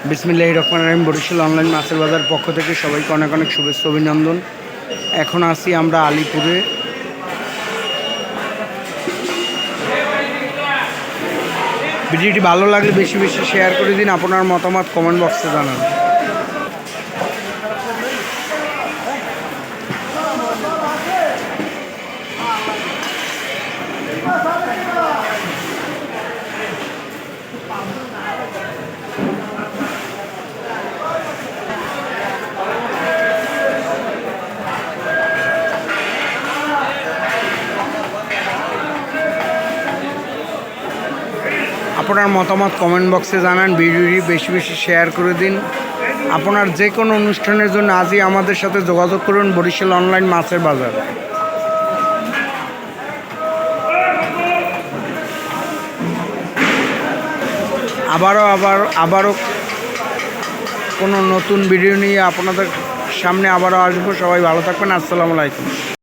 বিসমিল্লাহির রহমানির রহিম। বরিশাল অনলাইন মাছের বাজার পক্ষ থেকে সবাইকে অনেক অনেক শুভেচ্ছা অভিনন্দন। এখন আছি আমরা আলিপুরে। ভিডিওটি ভালো লাগলে বেশি বেশি শেয়ার করে দিন, আপনার মতামত কমেন্ট বক্সে জানান। আপনার মতামত কমেন্ট বক্সে জানান, ভিডিওটি বেশি বেশি শেয়ার করে দিন। আপনার যে কোনো অনুষ্ঠানের জন্য আজই আমাদের সাথে যোগাযোগ করুন। বরিশাল অনলাইন মাছের বাজার। আবারও কোনো নতুন ভিডিও নিয়ে আপনাদের সামনে আবারও আসবো। সবাই ভালো থাকবেন। আসসালামু আলাইকুম।